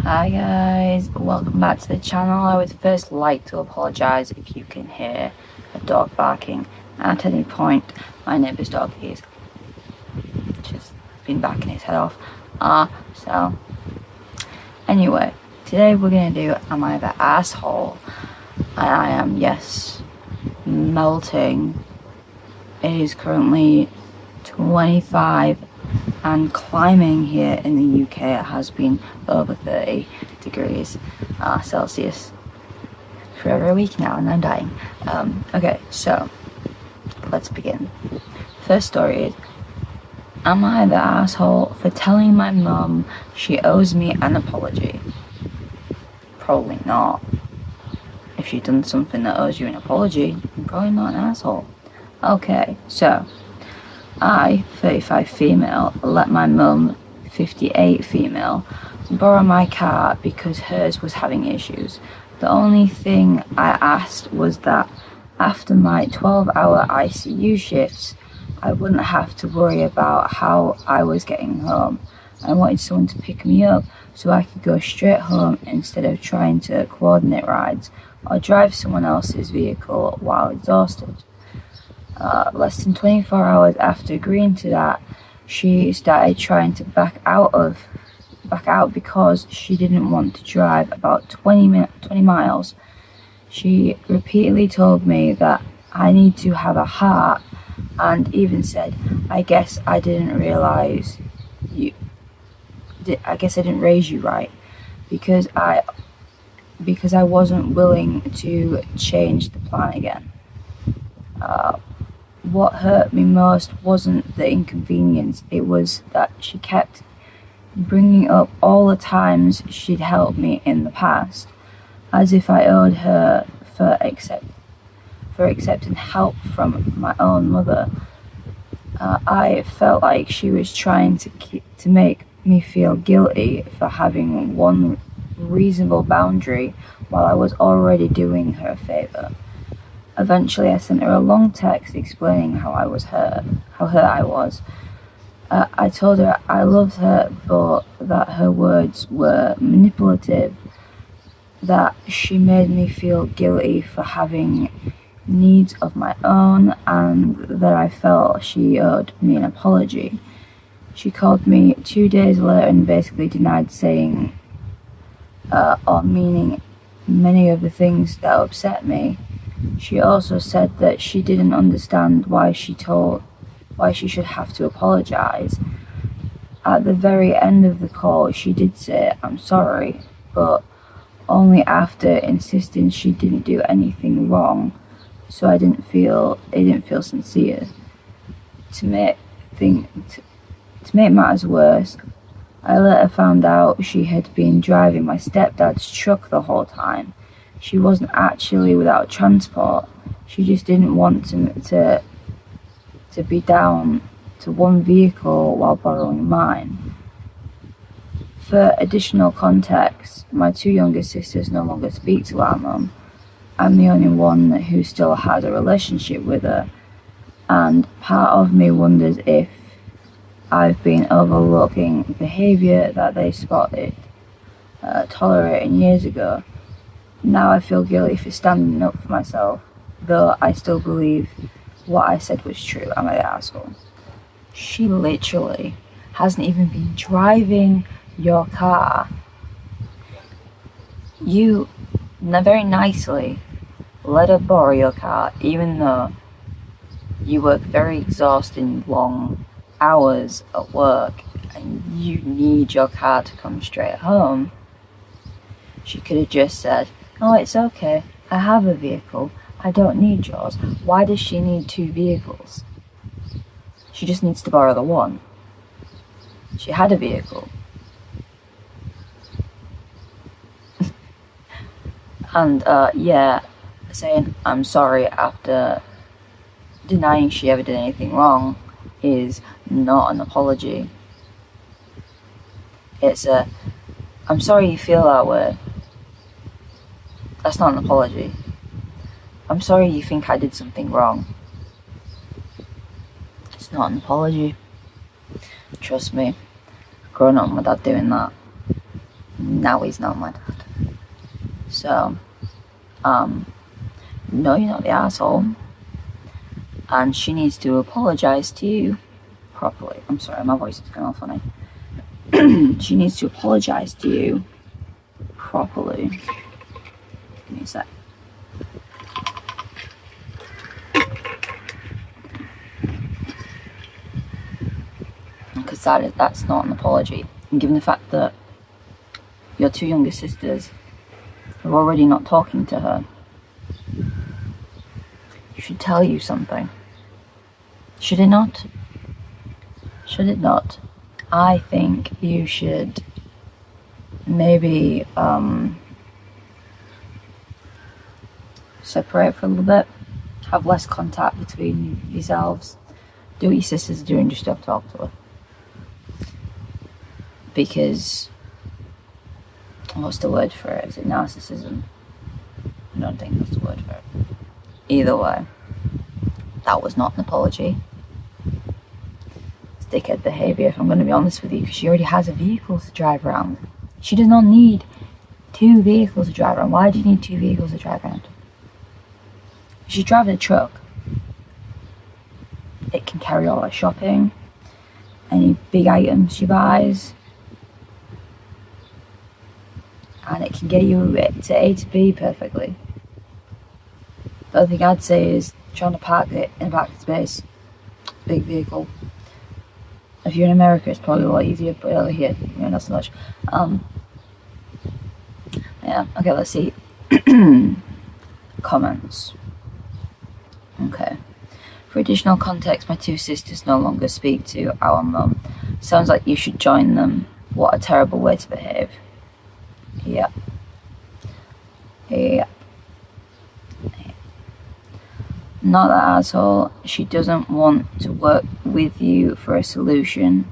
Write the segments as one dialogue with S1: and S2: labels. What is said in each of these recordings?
S1: Hi guys, welcome back to the channel. I would first like to apologise if you can hear a dog barking at any point. My neighbour's dog is just been backing his head off. So anyway, today we're going to do Am I the Asshole? And I am, yes, melting. It is currently 25 and climbing here in the UK. It has been over 30 degrees Celsius for over a week now and I'm dying. Okay, so let's begin. First story is, am I the asshole for telling my mum she owes me an apology? Probably not. If you've done something that owes you an apology, you're probably not an asshole. Okay, so I, 35 female, let my mum, 58 female, borrow my car because hers was having issues. The only thing I asked was that after my 12-hour ICU shifts, I wouldn't have to worry about how I was getting home. I wanted someone to pick me up so I could go straight home instead of trying to coordinate rides or drive someone else's vehicle while exhausted. Less than 24 hours after agreeing to that, she started trying to back out because she didn't want to drive about 20 miles. She repeatedly told me that I need to have a heart and even said, I guess I didn't raise you right because I wasn't willing to change the plan again. What hurt me most wasn't the inconvenience, it was that she kept bringing up all the times she'd helped me in the past, as if I owed her for accepting help from my own mother. I felt like she was trying to make me feel guilty for having one reasonable boundary while I was already doing her a favour. Eventually I sent her a long text explaining how hurt I was. I told her I loved her but that her words were manipulative, that she made me feel guilty for having needs of my own, and that I felt she owed me an apology. She called me 2 days later and basically denied saying or meaning many of the things that upset me. She also said that she didn't understand why she should have to apologise. At the very end of the call, she did say, I'm sorry, but only after insisting she didn't do anything wrong, so it didn't feel sincere. To make matters worse, I later found out she had been driving my stepdad's truck the whole time. She wasn't actually without transport, she just didn't want to be down to one vehicle while borrowing mine. For additional context, my two younger sisters no longer speak to our mum. I'm the only one who still has a relationship with her, and part of me wonders if I've been overlooking behaviour that they spotted tolerating years ago. Now I feel guilty for standing up for myself, though I still believe what I said was true. Am I the asshole? She literally hasn't even been driving your car. You very nicely let her borrow your car, even though you work very exhausting long hours at work and you need your car to come straight home. She could have just said, oh, it's okay, I have a vehicle, I don't need yours. Why does she need two vehicles? She just needs to borrow the one. She had a vehicle. And saying I'm sorry after denying she ever did anything wrong is not an apology. It's I'm sorry you feel that way. That's not an apology. I'm sorry you think I did something wrong. It's not an apology. Trust me, growing up with my dad doing that, Now he's not my dad. So, no, you're not the asshole. And she needs to apologise to you properly. I'm sorry, my voice is going all funny. She needs to apologise to you properly. Give me a sec. Because that's not an apology. And given the fact that your two younger sisters are already not talking to her, it should tell you something. Should it not? Should it not? I think you should maybe separate for a little bit, have less contact between yourselves, do what your sisters are doing, just don't talk to her. Because, what's the word for it? Is it narcissism? I don't think that's the word for it. Either way, that was not an apology. It's dickhead behaviour, if I'm going to be honest with you, because she already has a vehicle to drive around. She does not need 2 vehicles to drive around. Why do you need 2 vehicles to drive around? She's driving a truck. It can carry all her shopping, any big items she buys, and it can get you to A to B perfectly. The other thing I'd say is trying to park it in a parking space, big vehicle. If you're in America, it's probably a lot easier, but over here, not so much. Yeah, okay, let's see. Comments. Okay. For additional context, my 2 sisters no longer speak to our mum. Sounds like you should join them. What a terrible way to behave. Yeah. Yeah. Not that asshole. She doesn't want to work with you for a solution.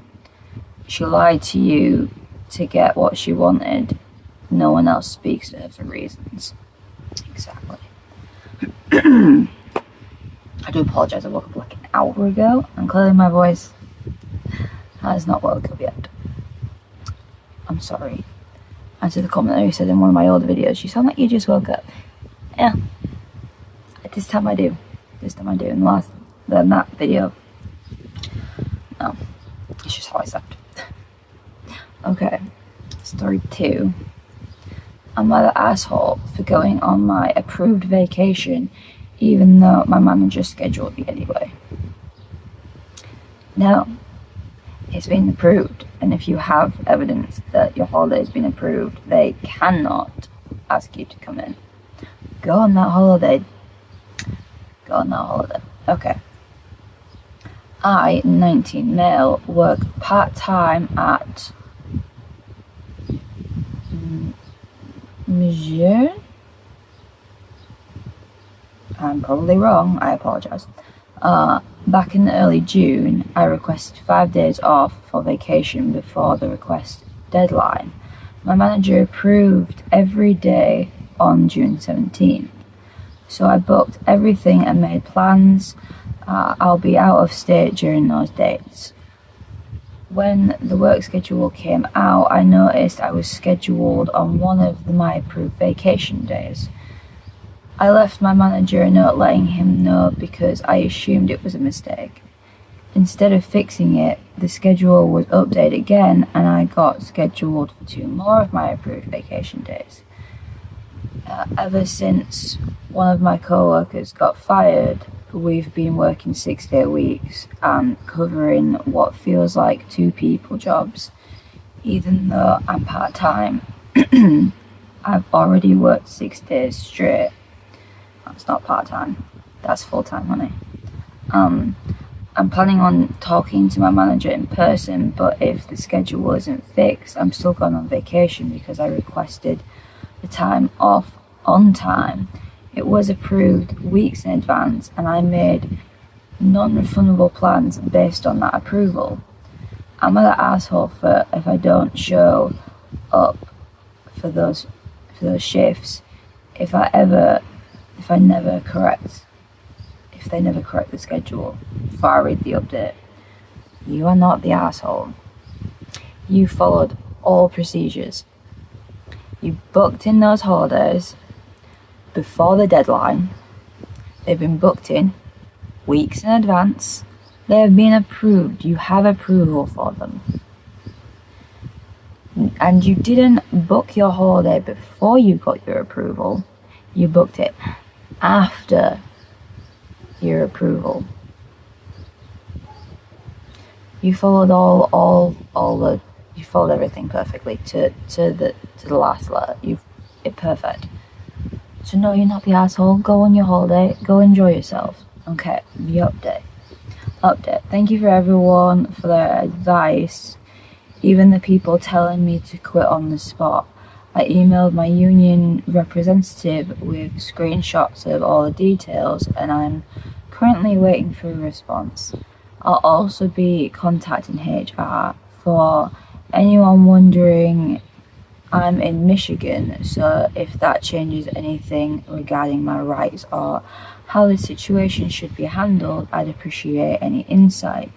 S1: She lied to you to get what she wanted. No one else speaks to her for reasons. Exactly. I do apologise, I woke up like an hour ago, and clearly my voice has not woke up yet. I'm sorry. And to the commenter who said in one of my older videos, you sound like you just woke up. Yeah. This time I do. In that video. No. It's just how I slept. Okay. Story 2. Am I the asshole for going on my approved vacation even though my manager scheduled me anyway? No. It's been approved, and if you have evidence that your holiday has been approved, they cannot ask you to come in. Go on that holiday. Okay. I, 19 male, work part-time at Monsieur? I'm probably wrong, I apologise. Back in early June, I requested 5 days off for vacation before the request deadline. My manager approved every day on June 17th. So I booked everything and made plans. I'll be out of state during those dates. When the work schedule came out, I noticed I was scheduled on one of my approved vacation days. I left my manager a note letting him know because I assumed it was a mistake. Instead of fixing it, the schedule was updated again and I got scheduled for 2 more of my approved vacation days. Ever since one of my co-workers got fired, we've been working 6-day weeks and covering what feels like 2 people jobs. Even though I'm part-time, I've already worked 6 days straight. That's not part-time, that's full-time, honey. I'm planning on talking to my manager in person, but if the schedule isn't fixed, I'm still going on vacation because I requested the time off on time. It was approved weeks in advance and I made non-refundable plans based on that approval. Am I the asshole for if I don't show up for those shifts if they never correct the schedule before I read the update? You are not the asshole. You followed all procedures. You booked in those holidays before the deadline. They've been booked in weeks in advance. They have been approved. You have approval for them. And you didn't book your holiday before you got your approval. You booked it after your approval. You followed you followed everything perfectly to the last letter. It's perfect. So no, you're not the asshole. Go on your holiday. Go enjoy yourself. Okay, the update. Thank you for everyone for their advice. Even the people telling me to quit on the spot. I emailed my union representative with screenshots of all the details, and I'm currently waiting for a response. I'll also be contacting HR. For anyone wondering, I'm in Michigan, so if that changes anything regarding my rights or how the situation should be handled, I'd appreciate any insight.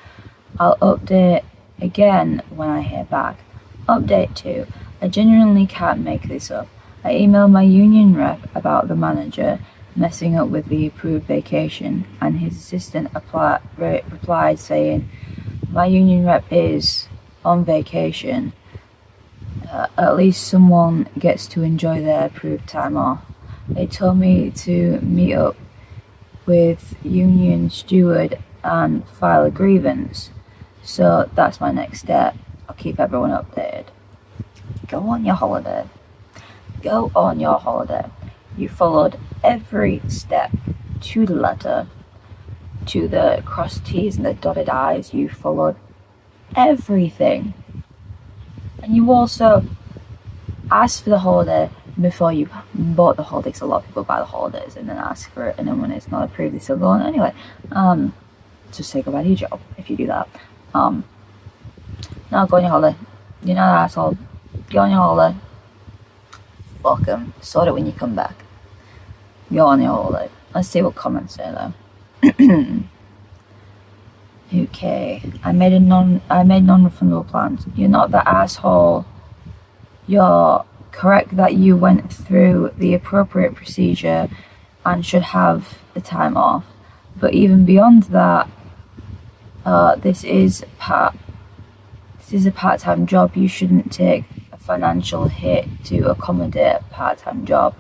S1: I'll update again when I hear back. Update 2. I genuinely can't make this up. I emailed my union rep about the manager messing up with the approved vacation, and his assistant replied saying, my union rep is on vacation. At least someone gets to enjoy their approved time off. They told me to meet up with union steward and file a grievance. So that's my next step. I'll keep everyone updated. Go on your holiday. Go on your holiday. You followed every step to the letter, to the crossed T's and the dotted I's. You followed everything. And you also asked for the holiday before you bought the holiday, because a lot of people buy the holidays and then ask for it, and then when it's not approved, they still go on anyway. Just say goodbye to your job if you do that. Now go on your holiday. You're not an asshole. Go on your holiday. Fuck them. Sort it when you come back. Go on your holiday. Let's see what comments say though. Okay. I made non-refundable plans. You're not the asshole. You're correct that you went through the appropriate procedure and should have the time off. But even beyond that, this is a part-time job. You shouldn't take a financial hit to accommodate a part-time job,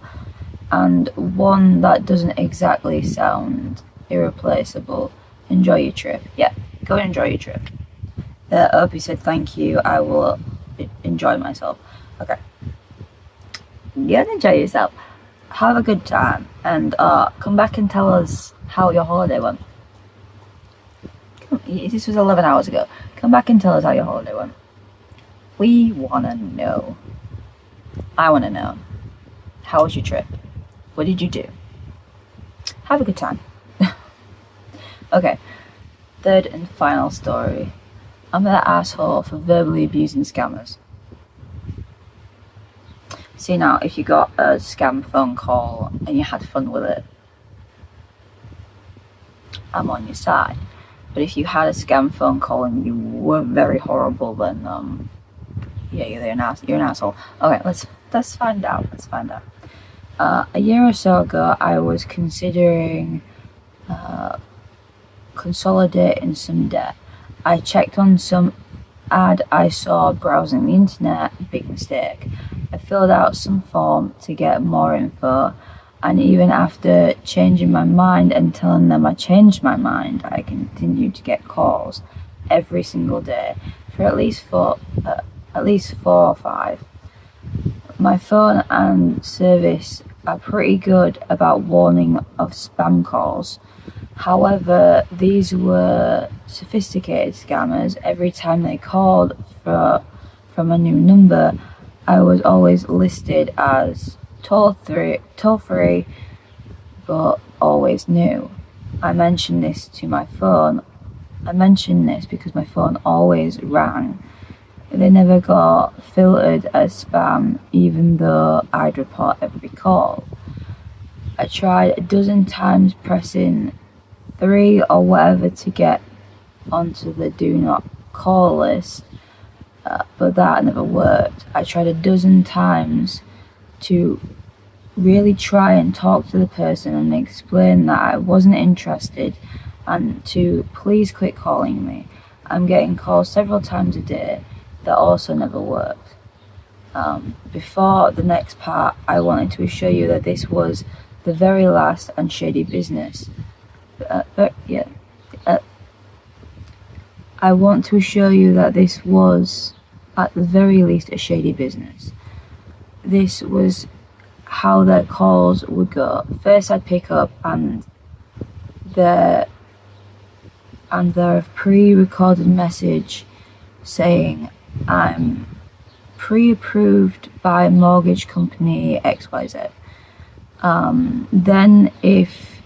S1: and one that doesn't exactly sound irreplaceable. Enjoy your trip. Yeah, go and enjoy your trip. Opie said thank you. I will enjoy myself. Okay. Go and enjoy yourself. Have a good time, and come back and tell us how your holiday went. This was 11 hours ago. Come back and tell us how your holiday went. We want to know. I want to know. How was your trip? What did you do? Have a good time. Okay. Third and final story. I'm that asshole for verbally abusing scammers. See now, if you got a scam phone call and you had fun with it, I'm on your side. But if you had a scam phone call and you were very horrible, then yeah, you're an asshole. Okay, let's find out. A year or so ago, I was considering consolidating some debt. I checked on some ad I saw browsing the internet. Big mistake. I filled out some form to get more info, and even after changing my mind and telling them I changed my mind, I continued to get calls every single day for at least four or five. My phone and service are pretty good about warning of spam calls. However, these were sophisticated scammers. Every time they called from a new number, I was always listed as toll free, but always new. I mentioned this because my phone always rang. They never got filtered as spam, even though I'd report every call. I tried a dozen times pressing 3 or whatever to get onto the do not call list, but that never worked. I tried a dozen times to really try and talk to the person and explain that I wasn't interested and to please quit calling me. I'm getting calls several times a day that also never worked. Before the next part, I wanted to assure you that this was the very last and shady business. I want to assure you that this was, at the very least, a shady business. This was how their calls would go. First, I'd pick up and their pre-recorded message saying, "I'm pre-approved by mortgage company XYZ." Then if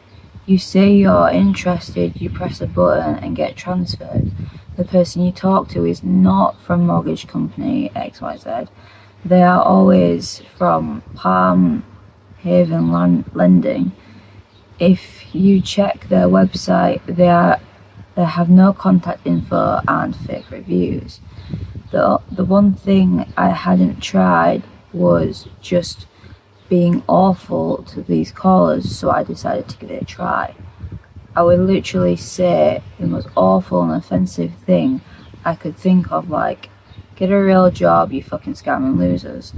S1: you say you're interested, you press a button and get transferred. The person you talk to is not from mortgage company XYZ. They are always from Palm Haven Lending. If you check their website, they have no contact info and fake reviews. The one thing I hadn't tried was just being awful to these callers, so I decided to give it a try. I would literally say the most awful and offensive thing I could think of, like, "Get a real job, you fucking scamming losers.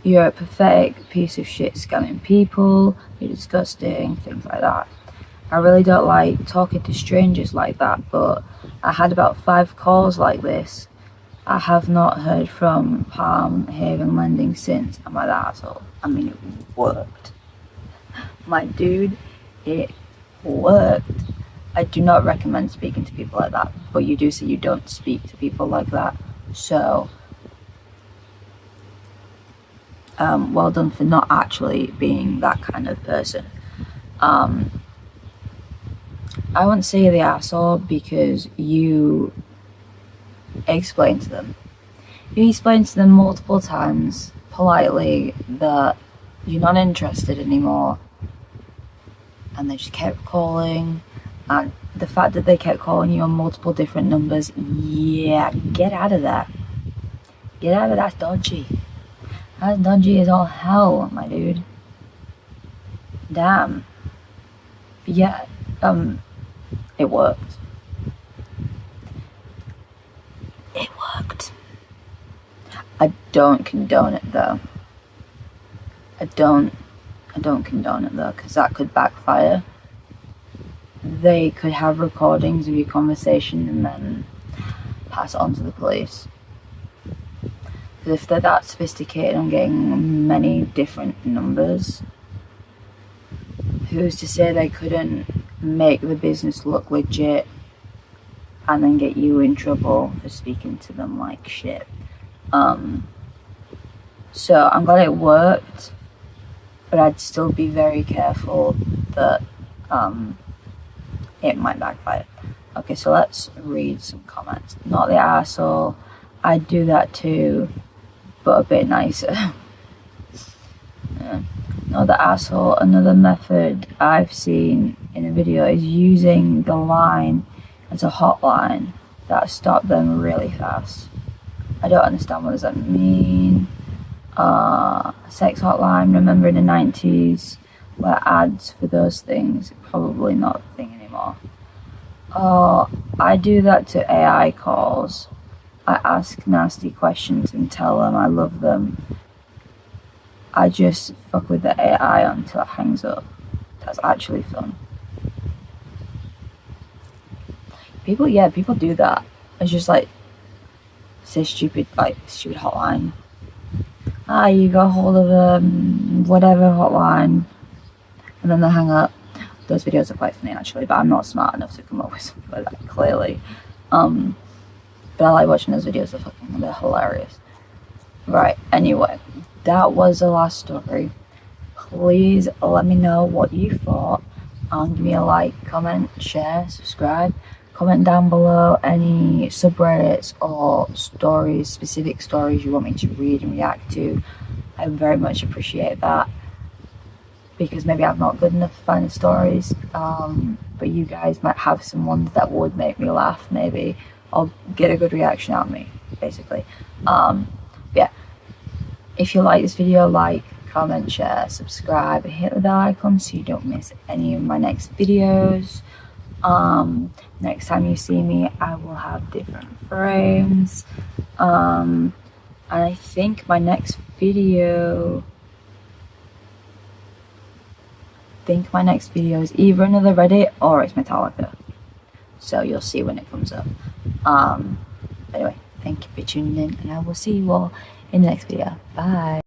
S1: You're a pathetic piece of shit scamming people, you're disgusting," things like that. I really don't like talking to strangers like that, but I had about 5 calls like this. I have not heard from Palm Haven Lending since. I'm like that asshole. I mean, it worked. My dude, it worked. I do not recommend speaking to people like that, but you do say you don't speak to people like that. So, well done for not actually being that kind of person. I won't say you're the asshole because you explain to them. You explain to them multiple times, politely, that you're not interested anymore. And they just kept calling. And the fact that they kept calling you on multiple different numbers, yeah, get out of that. Get out of that, that's dodgy. That's dodgy as all hell, my dude. Damn. Yeah, it worked. It worked. I don't condone it though. I don't condone it though, because that could backfire. They could have recordings of your conversation and then pass it on to the police. Because if they're that sophisticated on getting many different numbers, who's to say they couldn't make the business look legit and then get you in trouble for speaking to them like shit? So I'm glad it worked, but I'd still be very careful that it might backfire. Okay, so let's read some comments. Not the arsehole. I'd do that too, but a bit nicer. Yeah. Not the asshole. Another method I've seen in a video is using the line as a hotline that stopped them really fast. I don't understand, what does that mean? Sex hotline, remember in the 90s where ads for those things, probably not a thing anymore. I do that to AI calls. I ask nasty questions and tell them I love them. I just fuck with the AI until it hangs up. That's actually fun. People do that. It's just like, say stupid hotline. You got hold of whatever hotline, and then they hang up. Those videos are quite funny actually, but I'm not smart enough to come up with something like that, clearly. But I like watching those videos, they're hilarious. Right, anyway, that was the last story. Please let me know what you thought. Give me a like, comment, share, subscribe. Comment down below any subreddits or stories, specific stories you want me to read and react to. I very much appreciate that, because maybe I'm not good enough for finding stories, but you guys might have some ones that would make me laugh, maybe, or get a good reaction out of me, basically. Yeah. If you like this video, like, comment, share, subscribe, and hit the bell icon so you don't miss any of my next videos. Next time you see me, I will have different frames. And I think my next video is either another Reddit or it's Metallica. So you'll see when it comes up. Anyway, thank you for tuning in, and I will see you all in the next video. Bye.